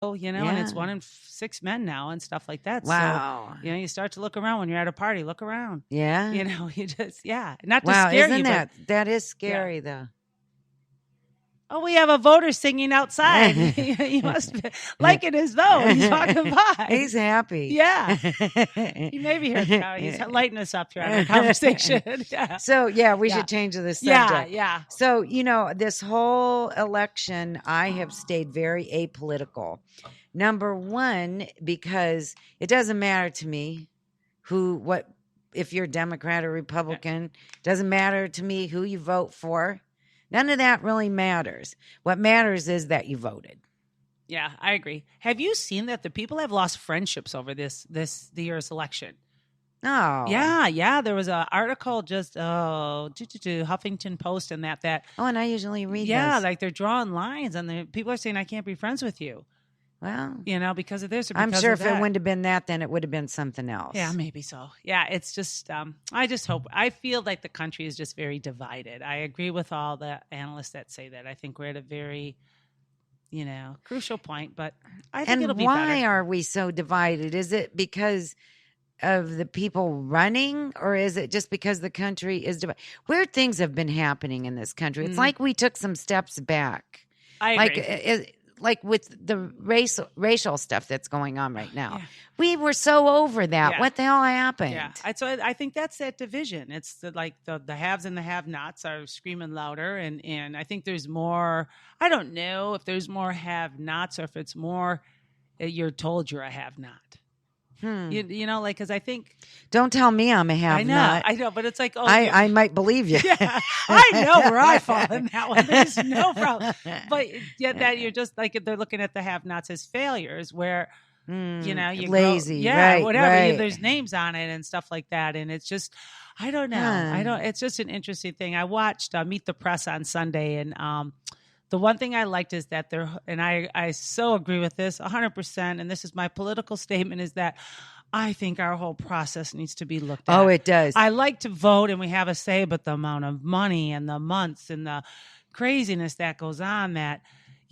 and it's 1 in 6 men now and stuff like that. Wow. So, you start to look around when you're at a party, look around. Yeah. You just, not to Wow, scare isn't you. that is scary though. Oh, we have a voter singing outside. He must be liking his vote. He's walking by. He's happy. Yeah. He may be here. He's lighting us up here on our conversation. Yeah. So, we should change the subject. Yeah. So, this whole election, I have stayed very apolitical. Number one, because it doesn't matter to me if you're Democrat or Republican, doesn't matter to me who you vote for. None of that really matters. What matters is that you voted. Yeah, I agree. Have you seen that the people have lost friendships over the year's election? Oh. Yeah. There was an article just Huffington Post and that. Oh, and I usually read those. Like they're drawing lines and people are saying, I can't be friends with you. Well, because of this or because I'm sure of if that. it wouldn't have been that, then it would have been something else. Yeah, maybe so. Yeah, it's just, I just hope, I feel like the country is just very divided. I agree with all the analysts that say that. I think we're at a very, crucial point, but I think it'll be better. And why are we so divided? Is it because of the people running, or is it just because the country is divided? Weird things have been happening in this country. It's like we took some steps back. I agree. Like with the racial stuff that's going on right now. We were so over that. Yeah. What the hell happened? Yeah. So I think that's that division. It's the haves and the have-nots are screaming louder. And I think there's more, I don't know if there's more have-nots or if it's more you're told you're a have-not. Because I think. Don't tell me I'm a have-not. I know, but it's like, I might believe you. Yeah, I know where I fall in that one. There's no problem. But yet that you're just like, they're looking at the have-nots as failures where, you lazy, right, whatever. Right. There's names on it and stuff like that. And it's just, I don't know. It's just an interesting thing. I watched Meet the Press on Sunday and, the one thing I liked is that and I so agree with this 100%, and this is my political statement, is that I think our whole process needs to be looked at. Oh, it does. I like to vote and we have a say, but the amount of money and the months and the craziness that goes on that,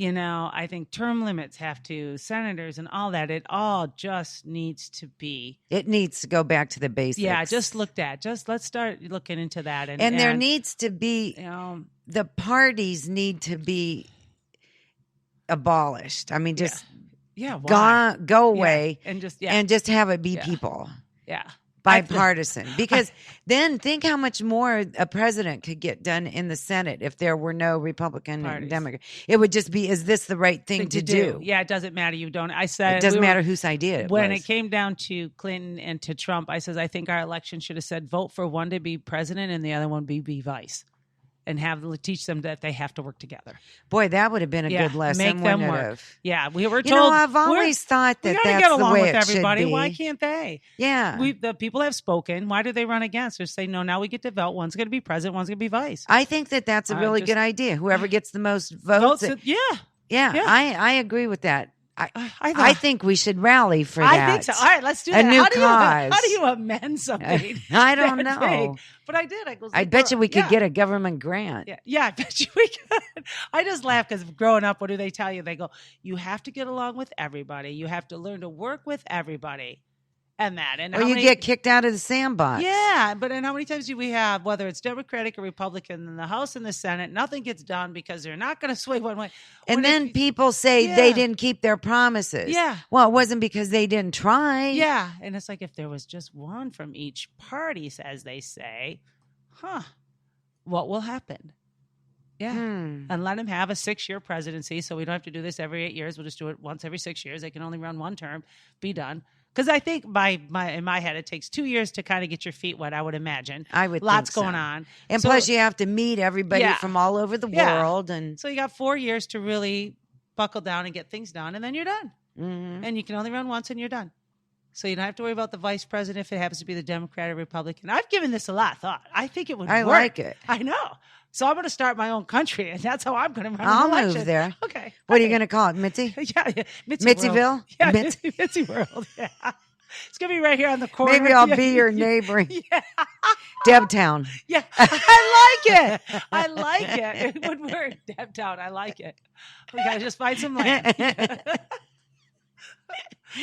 I think term limits have to, senators and all that, it all just needs to be. It needs to go back to the basics. Yeah, just looked at. Just let's start looking into that. And there needs to be, the parties need to be abolished. I mean, just go away and just have it be people. Yeah. Bipartisan. Because then think how much more a president could get done in the Senate if there were no Republican and Democrat. It would just be, is this the right thing to do? Yeah, it doesn't matter. You don't. I said it doesn't matter whose idea it when was. it came down to Clinton and to Trump, I says I think our election should have said vote for one to be president and the other one be vice. And teach them that they have to work together. Boy, that would have been a good lesson. Make them work. Yeah, we were told. I've always thought that that's get along the way with it everybody. should be. Why can't they? Yeah, the people have spoken. Why do they run against? Or say no? Now we get to vote. One's going to be president. One's going to be vice. I think that's a really good idea. Whoever gets the most votes. Yeah. I agree with that. I think we should rally for that. I think so. All right, let's do that. A new cause. How do you amend something? I don't know. Big? But I did. I bet you we could get a government grant. Yeah, I bet you we could. I just laugh because growing up, what do they tell you? They go, you have to get along with everybody. You have to learn to work with everybody. And or you get kicked out of the sandbox. Yeah, but how many times do we have, whether it's Democratic or Republican in the House and the Senate, nothing gets done because they're not going to sway one way. And then people say they didn't keep their promises. Yeah. Well, it wasn't because they didn't try. Yeah, and it's like if there was just one from each party, as they say, what will happen? Yeah, and let him have a 6-year presidency so we don't have to do this every 8 years. We'll just do it once every 6 years. They can only run one term, be done. Because I think in my head, it takes 2 years to kind of get your feet wet, I would imagine. I would Lots think so. going on. And plus you have to meet everybody from all over the world. And so you got 4 years to really buckle down and get things done, and then you're done. Mm-hmm. And you can only run once and you're done. So you don't have to worry about the vice president if it happens to be the Democrat or Republican. I've given this a lot of thought. I think it would work. I like it. I know. So I'm going to start my own country, and that's how I'm going to run I'll an election. move there. Okay. What are you going to call it, Mitzi? Yeah. Mitzieville? World. Yeah, Mitzi World. Yeah. It's going to be right here on the corner. Maybe I'll be your neighbor. Yeah. Debtown. Yeah. I like it. I like it. It would work. Debtown. I like it. We got to just find some land.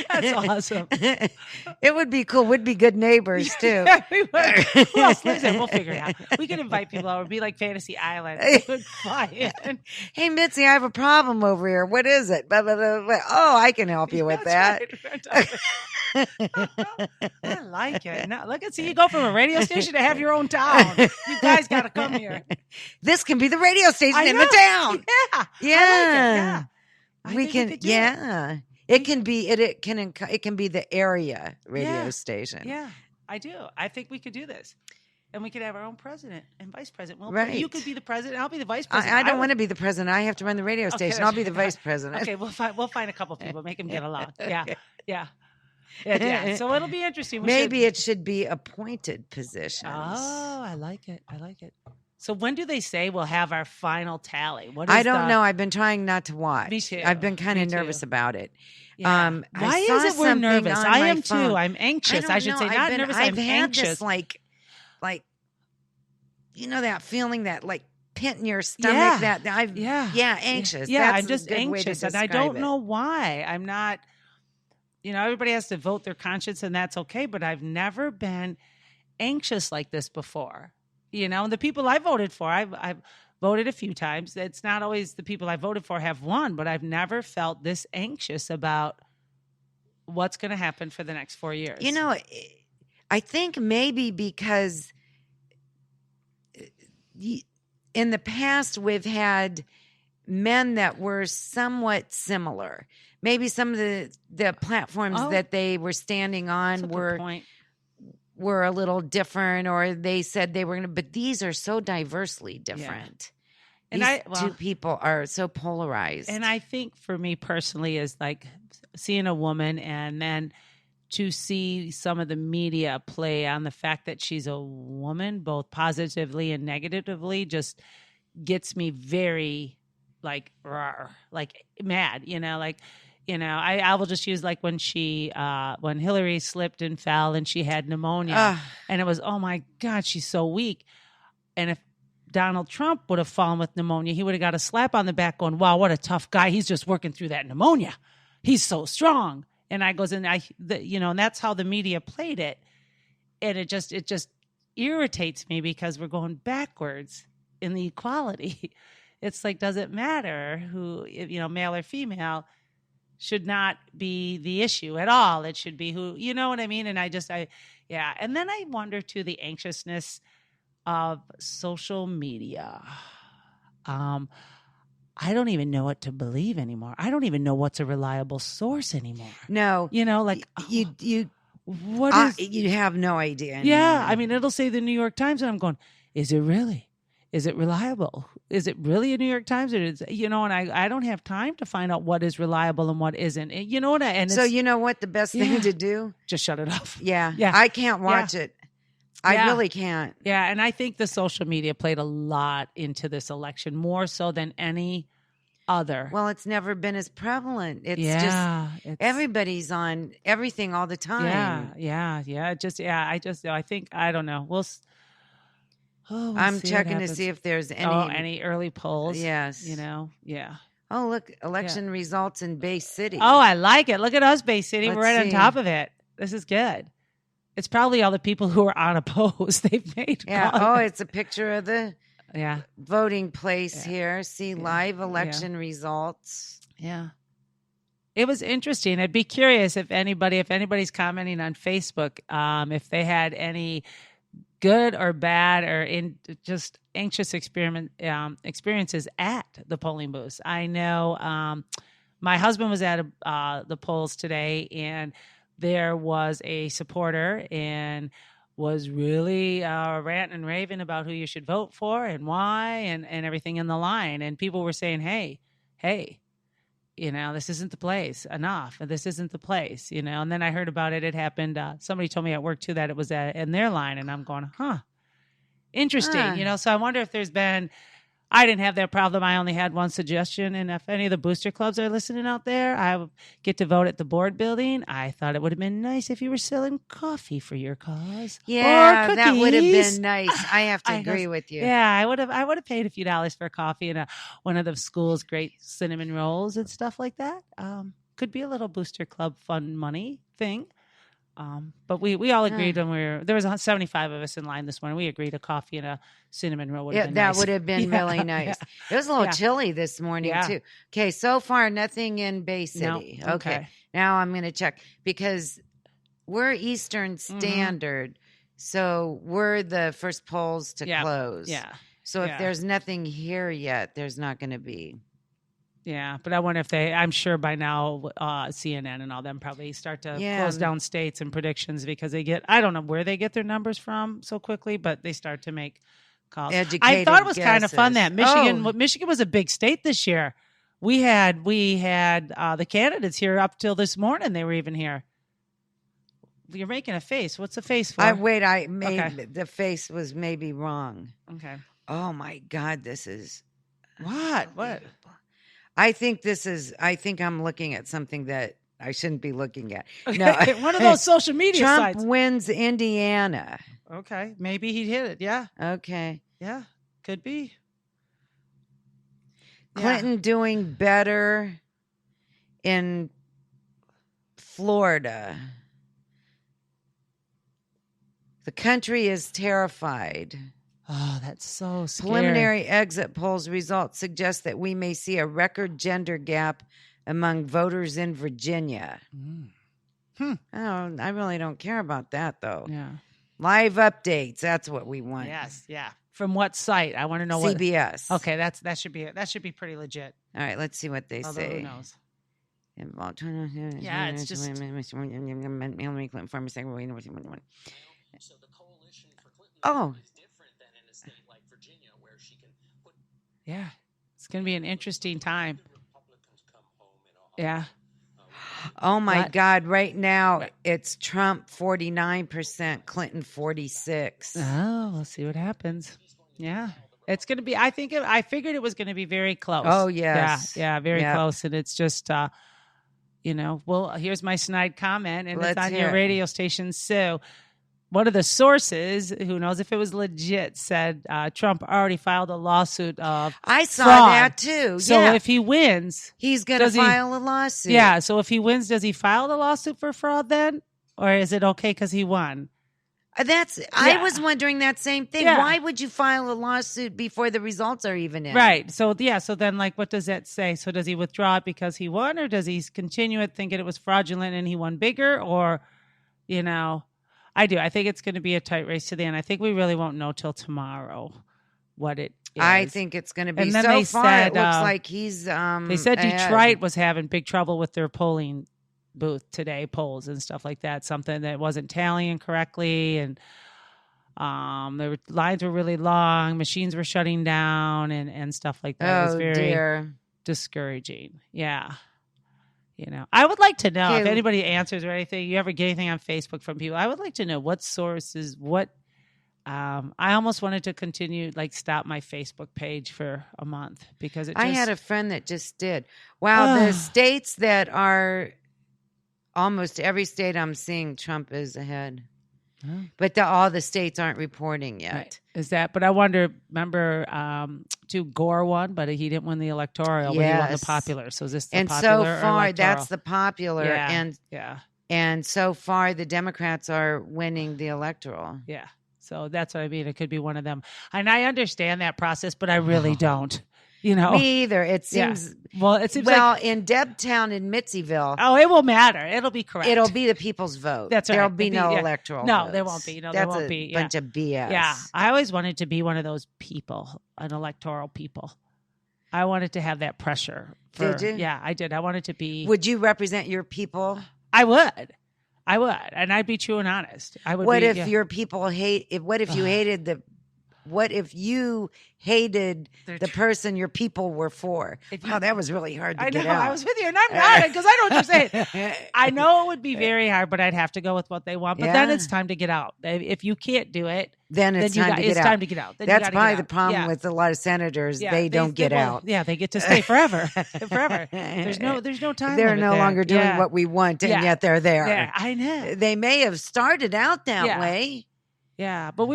That's awesome. It would be cool. Would be good neighbors too. Yeah, we would. Who else lives there? We'll figure it out. We could invite people over. It'd be like Fantasy Island. They would fly in. Hey, Mitzi, I have a problem over here. What is it? Blah, blah, blah, blah. Oh, I can help you with that. Right. I like it. Now, look and see, you go from a radio station to have your own town. You guys got to come here. This can be the radio station in the town. Yeah. Yeah. We can. Yeah. It can be it can be the area radio station. Yeah, I do. I think we could do this. And we could have our own president and vice president. Well, right. You could be the president. I'll be the vice president. I don't want to be the president. I have to run the radio station. I'll be the vice president. Okay, we'll find a couple people. Make them get along. Yeah. So it'll be interesting. Maybe it should be appointed positions. Oh, I like it. So when do they say we'll have our final tally? I don't know. I've been trying not to watch. Me too. I've been kind of nervous about it. Yeah. Why is it we're nervous? I am too. I'm anxious. I should say not nervous. I'm anxious. This, like, you know, that feeling, that like pit in your stomach. Anxious. Yeah, That's I'm just anxious, and I don't know why. I'm not. You know, everybody has to vote their conscience, and that's okay. But I've never been anxious like this before. You know, and the people I voted for, I've voted a few times. It's not always the people I voted for have won, but I've never felt this anxious about what's going to happen for the next 4 years. You know, I think maybe because in the past we've had men that were somewhat similar. Maybe some of the platforms that they were standing on were a little different, or they said they were going to, but these are so diversely different. Yeah. And two people are so polarized. And I think for me personally is like seeing a woman, and then to see some of the media play on the fact that she's a woman, both positively and negatively, just gets me very like mad, you know, like, you know, I will just use like when when Hillary slipped and fell and she had pneumonia, and it was, oh my God, she's so weak. And if Donald Trump would have fallen with pneumonia, he would have got a slap on the back going, wow, what a tough guy. He's just working through that pneumonia. He's so strong. And I goes, and and that's how the media played it. And it just irritates me because we're going backwards in the equality. It's like, does it matter who, you know, male or female? Should not be the issue at all. It should be who, you know what I mean? And and then I wonder too, the anxiousness of social media. I don't even know what to believe anymore. I don't even know what's a reliable source anymore. No. You know, like you have no idea anymore. Yeah. I mean, it'll say the New York Times and I'm going, is it really? Is it reliable? Is it really a New York Times? Or is, you know, and I don't have time to find out what is reliable and what isn't. You know what? So you know what the best thing to do? Just shut it off. Yeah. I can't watch it. I really can't. Yeah, and I think the social media played a lot into this election, more so than any other. Well, it's never been as prevalent. It's just everybody's on everything all the time. Yeah. I think, I don't know. I'm checking to see if there's any early polls. Yes. You know, yeah. Oh, look, election results in Bay City. Oh, I like it. Look at us, Bay City. We're right on top of it. This is good. It's probably all the people who are unopposed they've made. Yeah. Oh, it's a picture of the voting place here. See live election results. Yeah. It was interesting. I'd be curious if anybody's commenting on Facebook, if they had any good or bad or in just anxious experiences at the polling booths. I know my husband was at the polls today, and there was a supporter and was really ranting and raving about who you should vote for and why and everything in the line. And people were saying, hey, you know, this isn't the place. Enough. This isn't the place, you know. And then I heard about it. It happened. Somebody told me at work, too, that it was in their line. And I'm going, interesting. You know, so I wonder if there's been, I didn't have that problem. I only had one suggestion. And if any of the booster clubs are listening out there, I get to vote at the board building. I thought it would have been nice if you were selling coffee for your cause. Yeah, that would have been nice. I have to agree with you. Yeah, I would have paid a few dollars for coffee and one of the school's great cinnamon rolls and stuff like that. could be a little booster club fund money thing. But we all agreed when there was 75 of us in line this morning. We agreed a coffee and a cinnamon roll would have been nice. That would have been really nice. It was a little chilly this morning too. Okay, so far nothing in Bay City. No. Okay, now I'm going to check because we're Eastern Standard, so we're the first polls to close. Yeah. So if there's nothing here yet, there's not going to be. Yeah, but I wonder if I'm sure by now CNN and all them probably start to close down states and predictions because I don't know where they get their numbers from so quickly, but they start to make calls. I thought it was kind of fun that Michigan was a big state this year. We had the candidates here up till this morning. They were even here. You're making a face. What's the face for? The face was maybe wrong. Okay. Oh my God, this is what? I think I'm looking at something that I shouldn't be looking at. No, one of those social media sites. Trump wins Indiana. Okay, maybe he hit it. Yeah. Okay. Yeah, could be. Clinton doing better in Florida. The country is terrified. Oh, that's so scary. Preliminary exit polls results suggest that we may see a record gender gap among voters in Virginia. I really don't care about that, though. Yeah. Live updates. That's what we want. Yes. Yeah. From what site? I want to know. CBS. Okay, that should be pretty legit. All right. Let's see what they say. Who knows? Yeah, it's just. So the coalition for Clinton is different than in a state like Virginia, where she can put. Yeah, it's going to be an interesting time. Yeah. Oh my God! Right now it's Trump 49%, Clinton 46%. Oh, we'll see what happens. Yeah, it's going to be. I figured it was going to be very close. Oh yes, yeah, very close, and it's just. Well, here's my snide comment, and it's on your radio station. So, one of the sources, who knows if it was legit, said Trump already filed a lawsuit of I saw fraud. That too. So if he wins, he's going to file a lawsuit. Yeah. So if he wins, does he file the lawsuit for fraud then, or is it okay because he won? I was wondering that same thing. Yeah. Why would you file a lawsuit before the results are even in? Right. So so then what does that say? So does he withdraw it because he won, or does he continue it thinking it was fraudulent and he won bigger, or I do. I think it's going to be a tight race to the end. I think we really won't know till tomorrow what it is. I think it's going to be. And then so they far, said, it looks like he's. They said Detroit was having big trouble with their polling booth today, polls and stuff like that. Something that wasn't tallying correctly, and lines were really long. Machines were shutting down, and stuff like that. It was very discouraging. Yeah. I would like to know if anybody answers or anything. You ever get anything on Facebook from people? I would like to know what sources, I almost wanted to continue, stop my Facebook page for a month because I had a friend that just did. Wow. The states that are almost every state I'm seeing Trump is ahead. But all the states aren't reporting yet. Right. Is that? But I wonder. Remember, Gore won, but he didn't win the electoral. But he won the popular. So is this the popular? And so far, or that's the popular. Yeah. And so far, the Democrats are winning the electoral. Yeah. So that's what I mean. It could be one of them. And I understand that process, but I really don't. Me either. It seems it seems in Debtown and Mitzieville. Oh, it will matter. It'll be correct. It'll be the people's vote. That's right. There'll be no electoral. No, votes. there won't be. No, there won't be. Bunch of BS. Yeah, I always wanted to be one of those people, an electoral people. I wanted to have that pressure. Did you? Yeah, I did. I wanted to be. Would you represent your people? I would, and I'd be true and honest. I would. What if your people hate? What if you hated the? What if you hated the person your people were for? That was really hard to get out. I was with you, and I'm not, because I know what you're saying. I know it would be very hard, but I'd have to go with what they want. But then it's time to get out. If you can't do it, then it's time to get out. Then that's probably the problem with a lot of senators. They don't get out. Yeah, they get to stay forever. Forever. There's no time. They're no longer doing what we want, and yet they're there. Yeah, I know. They may have started out that way. Yeah, but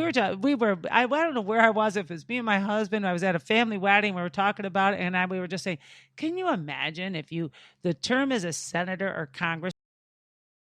I don't know where I was, if it was me and my husband. I was at a family wedding. We were talking about it, and we were just saying, can you imagine if the term as a senator or congressman